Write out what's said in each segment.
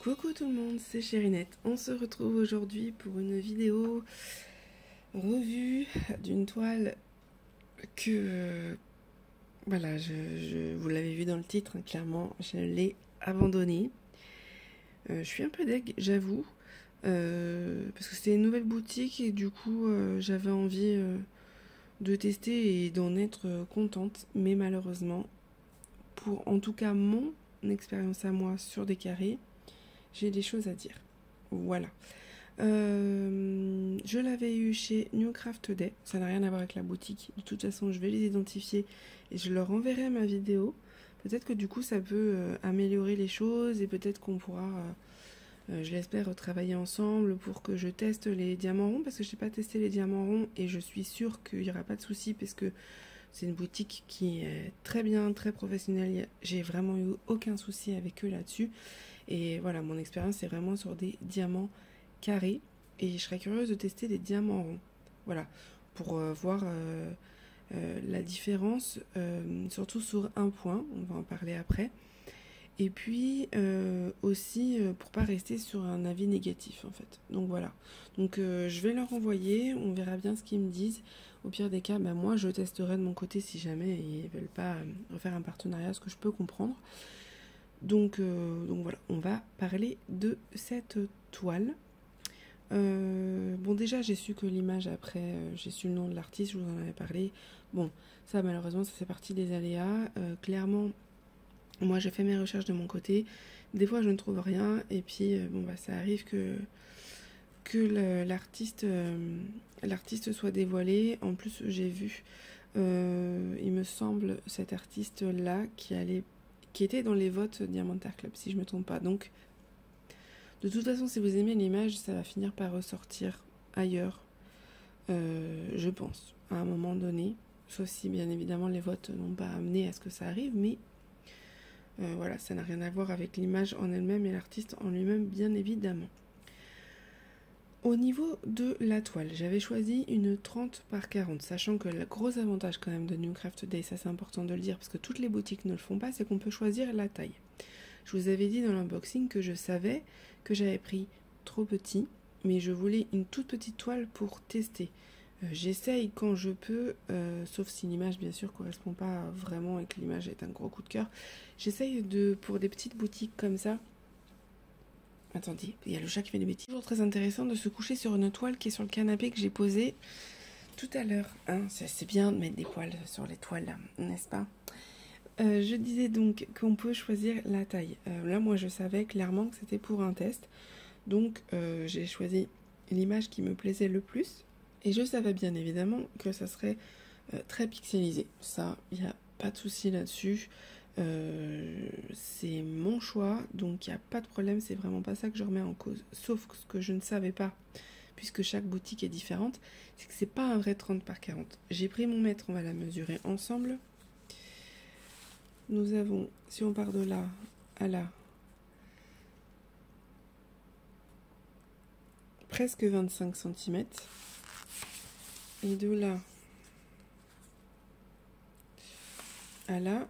Coucou tout le monde, c'est Chérinette. On se retrouve aujourd'hui pour une vidéo revue d'une toile que, voilà, vous l'avez vu dans le titre, hein, clairement, je l'ai abandonnée. Je suis un peu deg, j'avoue, parce que c'était une nouvelle boutique et du coup, j'avais envie de tester et d'en être contente, mais malheureusement, pour en tout cas mon expérience à moi sur des carrés, j'ai des choses à dire. Voilà. Je l'avais eu chez New Craft Day. Ça n'a rien à voir avec la boutique. De toute façon, je vais les identifier et je leur enverrai ma vidéo. Peut-être que du coup, ça peut améliorer les choses et peut-être qu'on pourra, je l'espère, travailler ensemble pour que je teste les diamants ronds parce que je n'ai pas testé les diamants ronds et je suis sûre qu'il n'y aura pas de souci parce que c'est une boutique qui est très bien, très professionnelle. J'ai vraiment eu aucun souci avec eux là-dessus. Et voilà, mon expérience c'est vraiment sur des diamants carrés. Et je serais curieuse de tester des diamants ronds. Voilà, pour voir la différence, surtout sur un point. On va en parler après. Et puis aussi pour pas rester sur un avis négatif en fait. Donc voilà. Donc je vais leur envoyer, on verra bien ce qu'ils me disent. Au pire des cas, bah, moi je testerai de mon côté si jamais ils veulent pas refaire un partenariat, ce que je peux comprendre. Donc voilà, on va parler de cette toile. Bon déjà j'ai su que l'image après, j'ai su le nom de l'artiste, je vous en avais parlé. Bon, ça malheureusement ça fait partie des aléas. Clairement, moi j'ai fait mes recherches de mon côté. Des fois je ne trouve rien et puis bon bah ça arrive que l'artiste soit dévoilé. En plus j'ai vu, il me semble, cet artiste-là qui était dans les votes Diamantaire Club, si je me trompe pas. Donc, de toute façon, si vous aimez l'image, ça va finir par ressortir ailleurs, je pense, à un moment donné. Sauf si, bien évidemment, les votes n'ont pas amené à ce que ça arrive, mais voilà, ça n'a rien à voir avec l'image en elle-même et l'artiste en lui-même, bien évidemment. Au niveau de la toile, j'avais choisi une 30 par 40, sachant que le gros avantage quand même de New Craft Day, ça c'est important de le dire, parce que toutes les boutiques ne le font pas, c'est qu'on peut choisir la taille. Je vous avais dit dans l'unboxing que je savais que j'avais pris trop petit, mais je voulais une toute petite toile pour tester. J'essaye quand je peux, sauf si l'image bien sûr correspond pas vraiment et que l'image est un gros coup de cœur, j'essaye pour des petites boutiques comme ça. Attendez, il y a le chat qui fait des bêtises. Toujours très intéressant de se coucher sur une toile qui est sur le canapé que j'ai posé tout à l'heure. Hein, c'est bien de mettre des poils sur les toiles, n'est-ce pas? Je disais donc qu'on peut choisir la taille. Là, moi, je savais clairement que c'était pour un test. Donc, j'ai choisi l'image qui me plaisait le plus. Et je savais bien évidemment que ça serait très pixelisé. Ça, il n'y a pas de souci là-dessus. C'est mon choix, donc il n'y a pas de problème, c'est vraiment pas ça que je remets en cause. Sauf que ce que je ne savais pas, puisque chaque boutique est différente, c'est que c'est pas un vrai 30 par 40. J'ai pris mon mètre, on va la mesurer ensemble. Nous avons, si on part de là à là, presque 25 cm. Et de là à là,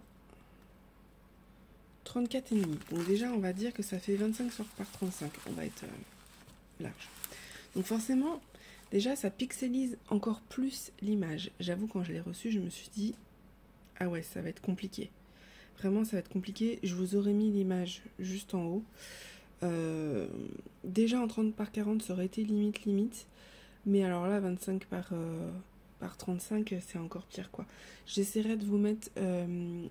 34,5. Donc déjà, on va dire que ça fait 25 par 35. On va être large. Donc forcément, déjà, ça pixelise encore plus l'image. J'avoue, quand je l'ai reçue, je me suis dit, ah ouais, ça va être compliqué. Vraiment, ça va être compliqué. Je vous aurais mis l'image juste en haut. Déjà, en 30 par 40, ça aurait été limite. Mais alors là, 25 par 35, c'est encore pire, quoi. J'essaierai de vous mettre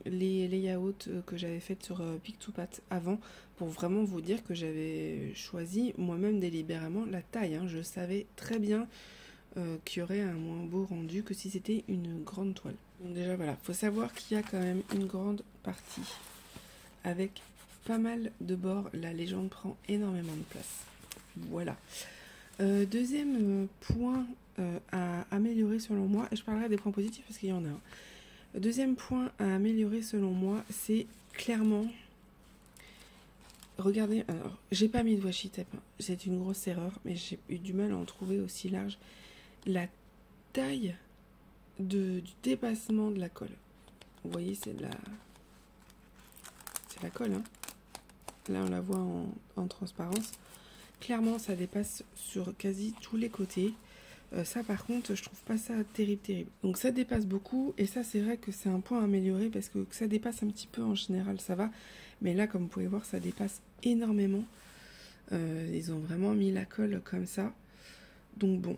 les layouts que j'avais fait sur Pic2Pat avant pour vraiment vous dire que j'avais choisi moi-même délibérément la taille. Hein. Je savais très bien qu'il y aurait un moins beau rendu que si c'était une grande toile. Donc déjà, voilà, faut savoir qu'il y a quand même une grande partie avec pas mal de bords. La légende prend énormément de place. Voilà. Deuxième point à améliorer selon moi, et je parlerai des points positifs parce qu'il y en a un. Deuxième point à améliorer selon moi, c'est clairement, regardez, alors j'ai pas mis de washi tape, hein. C'est une grosse erreur, mais j'ai eu du mal à en trouver aussi large. La taille du dépassement de la colle. Vous voyez, c'est de la colle, hein. Là, on la voit en transparence. Clairement, ça dépasse sur quasi tous les côtés. Ça, par contre, je trouve pas ça terrible. Donc, ça dépasse beaucoup. Et ça, c'est vrai que c'est un point à améliorer parce que ça dépasse un petit peu en général, ça va. Mais là, comme vous pouvez voir, ça dépasse énormément. Ils ont vraiment mis la colle comme ça. Donc, bon.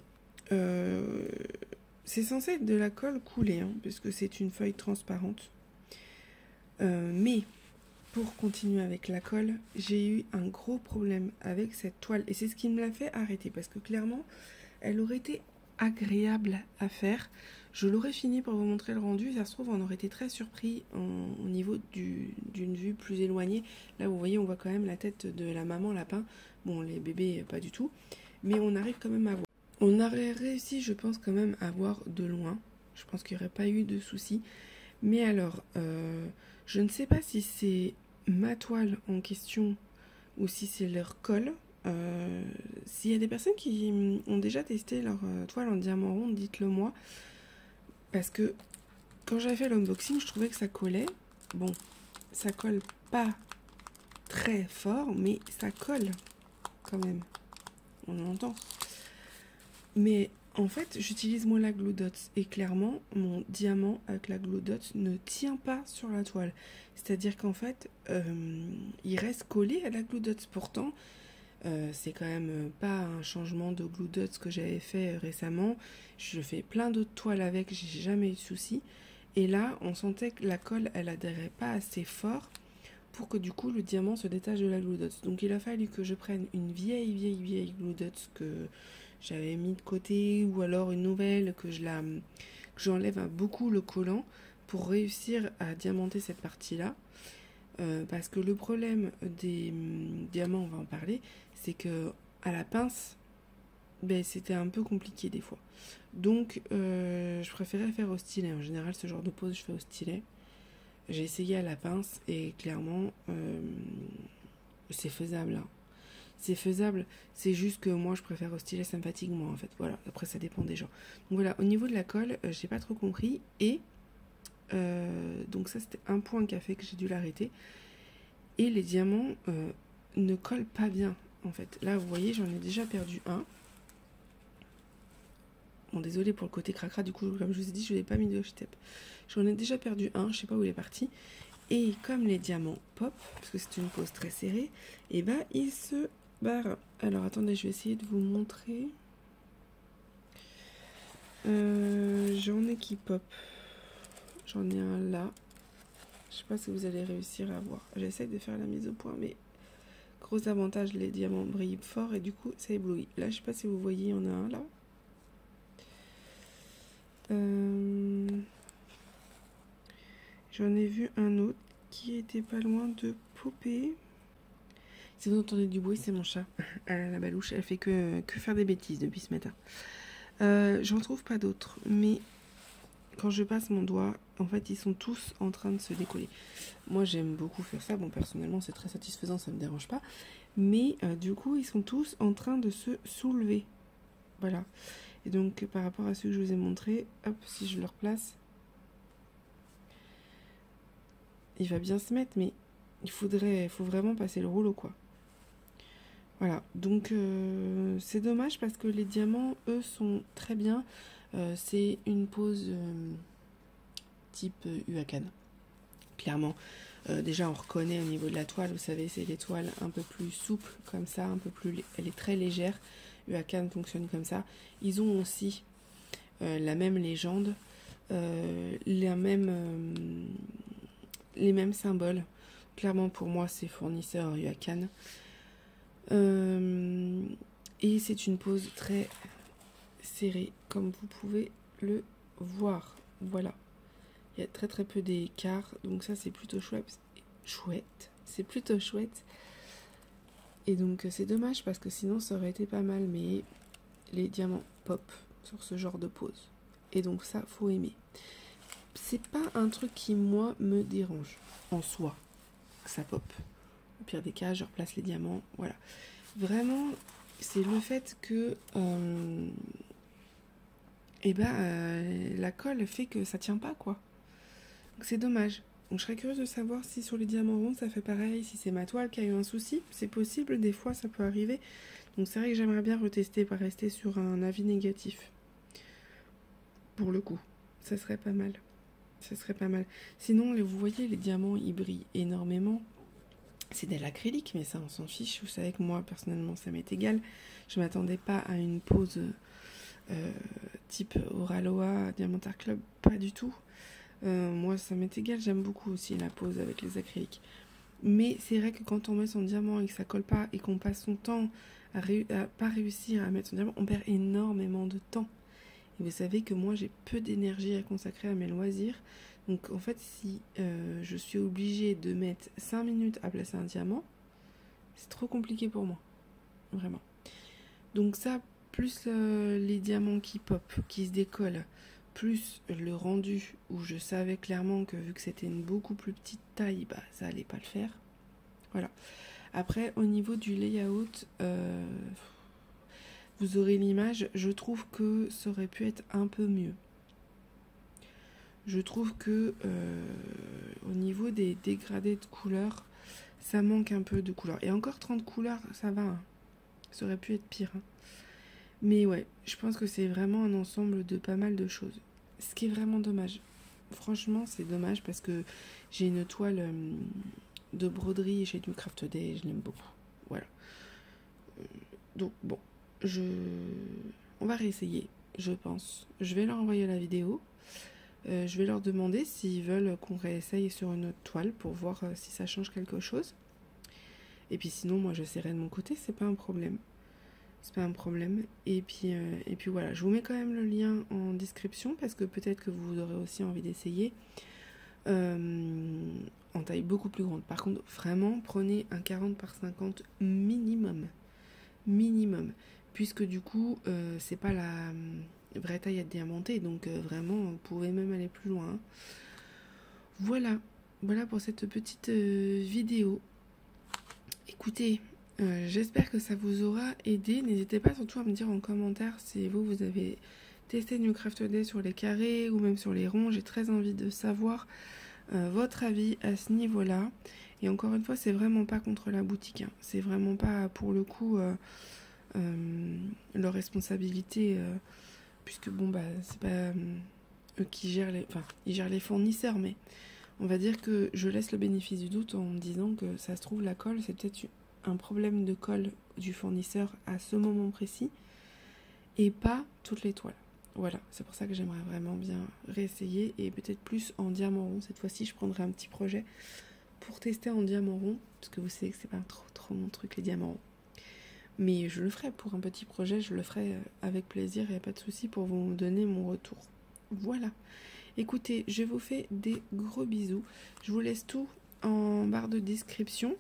C'est censé être de la colle coulée, hein, puisque c'est une feuille transparente. Mais pour continuer avec la colle, j'ai eu un gros problème avec cette toile. Et c'est ce qui me l'a fait arrêter. Parce que clairement, elle aurait été agréable à faire. Je l'aurais fini pour vous montrer le rendu. Ça se trouve, on aurait été très surpris au niveau d'une vue plus éloignée. Là, vous voyez, on voit quand même la tête de la maman lapin. Bon, les bébés, pas du tout. Mais on arrive quand même à voir. On aurait réussi, je pense, quand même à voir de loin. Je pense qu'il n'y aurait pas eu de soucis. Mais alors, je ne sais pas si c'est ma toile en question ou si c'est leur colle. S'il y a des personnes qui ont déjà testé leur toile en diamant rond, dites-le moi. Parce que quand j'avais fait l'unboxing, je trouvais que ça collait. Bon, ça colle pas très fort, mais ça colle quand même. On l'entend. Mais en fait, j'utilise moi la Glue Dots et clairement, mon diamant avec la Glue Dots ne tient pas sur la toile. C'est-à-dire qu'en fait, il reste collé à la Glue Dots. Pourtant, c'est quand même pas un changement de Glue Dots que j'avais fait récemment. Je fais plein d'autres toiles avec, j'ai jamais eu de soucis. Et là, on sentait que la colle, elle adhérait pas assez fort pour que du coup le diamant se détache de la Glue Dots. Donc il a fallu que je prenne une vieille Glue Dots que j'avais mis de côté, ou alors une nouvelle que j'enlève à beaucoup le collant pour réussir à diamanter cette partie-là. Parce que le problème des diamants, on va en parler, c'est que à la pince, ben, c'était un peu compliqué des fois. Donc je préférais faire au stylet. En général, ce genre de pose, je fais au stylet. J'ai essayé à la pince et clairement, c'est faisable, hein. C'est faisable, c'est juste que moi je préfère au stylet, ça me fatigue moins en fait. Voilà, après ça dépend des gens. Donc voilà, au niveau de la colle, j'ai pas trop compris. Et donc ça c'était un point qui a fait que j'ai dû l'arrêter. Et les diamants ne collent pas bien en fait. Là vous voyez, j'en ai déjà perdu un. Bon, désolé pour le côté cracra, du coup comme je vous ai dit, je n'ai pas mis de washi tape. J'en ai déjà perdu un, je sais pas où il est parti. Et comme les diamants pop, parce que c'est une pose très serrée, et ben ils se barrent. Alors attendez, je vais essayer de vous montrer. J'en ai qui pop. J'en ai un là. Je sais pas si vous allez réussir à voir. J'essaie de faire la mise au point, mais gros avantage, les diamants brillent fort et du coup ça éblouit. Là, je sais pas si vous voyez, il y en a un là. J'en ai vu un autre qui était pas loin de popper. Si vous entendez du bruit, c'est mon chat. La balouche, elle fait que faire des bêtises depuis ce matin. J'en trouve pas d'autres, mais quand je passe mon doigt, en fait, ils sont tous en train de se décoller. Moi, j'aime beaucoup faire ça. Bon, personnellement, c'est très satisfaisant, ça me dérange pas. Mais du coup, ils sont tous en train de se soulever. Voilà. Et donc, par rapport à ceux que je vous ai montrés, hop, si je le replace, il va bien se mettre, mais il faut vraiment passer le rouleau, quoi. Voilà, donc c'est dommage parce que les diamants, eux, sont très bien. C'est une pose type Huacan. Clairement, déjà on reconnaît au niveau de la toile, vous savez, c'est des toiles un peu plus souples comme ça, un peu plus, elle est très légère. Huacan fonctionne comme ça. Ils ont aussi la même légende, les mêmes symboles. Clairement pour moi c'est fournisseur Huacan. Et c'est une pose très serrée comme vous pouvez le voir. Voilà, il y a très peu d'écart, donc ça c'est plutôt chouette. C'est plutôt chouette. Et donc c'est dommage parce que sinon ça aurait été pas mal, mais les diamants pop sur ce genre de pose. Et donc ça, faut aimer. C'est pas un truc qui, moi, me dérange en soi, que ça pop. Au pire des cas, je replace les diamants, voilà. Vraiment, c'est le fait que la colle fait que ça tient pas, quoi. Donc c'est dommage. Donc je serais curieuse de savoir si sur les diamants ronds ça fait pareil, si c'est ma toile qui a eu un souci. C'est possible, des fois ça peut arriver. Donc c'est vrai que j'aimerais bien retester, pas rester sur un avis négatif. Pour le coup, ça serait pas mal. Ça serait pas mal. Sinon, vous voyez, les diamants, ils brillent énormément. C'est de l'acrylique, mais ça, on s'en fiche. Vous savez que moi, personnellement, ça m'est égal. Je m'attendais pas à une pose type Oraloa, Diamant Art Club, pas du tout. Moi, ça m'est égal. J'aime beaucoup aussi la pose avec les acryliques. Mais c'est vrai que quand on met son diamant et que ça colle pas et qu'on passe son temps à pas réussir à mettre son diamant, on perd énormément de temps. Et vous savez que moi, j'ai peu d'énergie à consacrer à mes loisirs. Donc, en fait, si je suis obligée de mettre 5 minutes à placer un diamant, c'est trop compliqué pour moi. Vraiment. Donc ça, plus les diamants qui pop, qui se décollent, plus le rendu où je savais clairement que vu que c'était une beaucoup plus petite taille, bah ça allait pas le faire. Voilà. Après, au niveau du layout, vous aurez l'image, je trouve que ça aurait pu être un peu mieux. Je trouve que au niveau des dégradés de couleurs, ça manque un peu de couleurs. Et encore 30 couleurs, ça va. Hein. Ça aurait pu être pire. Hein. Mais ouais, je pense que c'est vraiment un ensemble de pas mal de choses. Ce qui est vraiment dommage. Franchement, c'est dommage parce que j'ai une toile de broderie chez Newcraft Day et je l'aime beaucoup. Voilà. Donc bon, on va réessayer, je pense. Je vais leur envoyer la vidéo. Je vais leur demander s'ils veulent qu'on réessaye sur une autre toile pour voir si ça change quelque chose. Et puis sinon, moi, j'essaierai de mon côté, c'est pas un problème. C'est pas un problème. Et puis voilà, je vous mets quand même le lien en description parce que peut-être que vous aurez aussi envie d'essayer en taille beaucoup plus grande. Par contre, vraiment, prenez un 40 par 50 minimum. Minimum. Puisque du coup, c'est pas la vraie taille à diamanter. Donc vraiment, vous pouvez même aller plus loin. Hein. Voilà. Voilà pour cette petite vidéo. Écoutez, j'espère que ça vous aura aidé. N'hésitez pas surtout à me dire en commentaire si vous avez testé Newcraft Day sur les carrés ou même sur les ronds. J'ai très envie de savoir votre avis à ce niveau-là. Et encore une fois, c'est vraiment pas contre la boutique. Hein. C'est vraiment pas pour le coup leur responsabilité. Puisque bon, bah, c'est pas eux qui gèrent les. Enfin, ils gèrent les fournisseurs, mais on va dire que je laisse le bénéfice du doute en me disant que ça se trouve, la colle, c'est peut-être un problème de colle du fournisseur à ce moment précis et pas toutes les toiles. Voilà, c'est pour ça que j'aimerais vraiment bien réessayer et peut-être plus en diamant rond. Cette fois-ci, je prendrai un petit projet pour tester en diamant rond parce que vous savez que c'est pas trop mon truc les diamants ronds. Mais je le ferai pour un petit projet, je le ferai avec plaisir et pas de souci pour vous donner mon retour. Voilà. Écoutez, je vous fais des gros bisous. Je vous laisse tout en barre de description.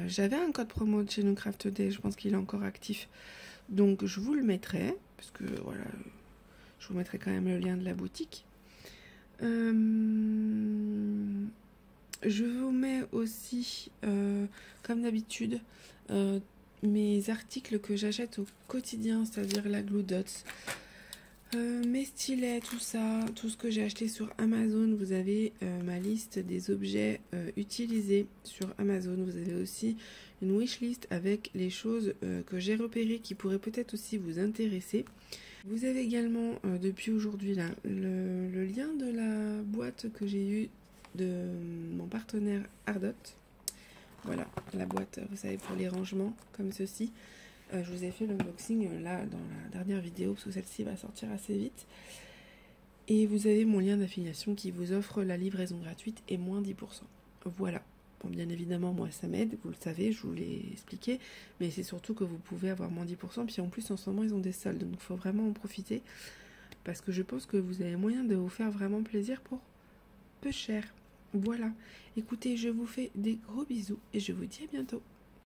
J'avais un code promo de chez Newcraft Day, je pense qu'il est encore actif. Donc je vous le mettrai, parce que voilà, je vous mettrai quand même le lien de la boutique. Je vous mets aussi, comme d'habitude, mes articles que j'achète au quotidien, c'est-à-dire la Glue Dots. Mes stylets, tout ça, tout ce que j'ai acheté sur Amazon, vous avez ma liste des objets utilisés sur Amazon. Vous avez aussi une wishlist avec les choses que j'ai repérées qui pourraient peut-être aussi vous intéresser. Vous avez également depuis aujourd'hui là le lien de la boîte que j'ai eue de mon partenaire Ardot. Voilà, la boîte, vous savez, pour les rangements comme ceci. Je vous ai fait l'unboxing là dans la dernière vidéo parce que celle-ci va sortir assez vite. Et vous avez mon lien d'affiliation qui vous offre la livraison gratuite et moins 10%. Voilà. Bon, bien évidemment, moi ça m'aide, vous le savez, je vous l'ai expliqué. Mais c'est surtout que vous pouvez avoir moins 10%. Puis en plus, en ce moment, ils ont des soldes. Donc il faut vraiment en profiter. Parce que je pense que vous avez moyen de vous faire vraiment plaisir pour peu cher. Voilà. Écoutez, je vous fais des gros bisous et je vous dis à bientôt.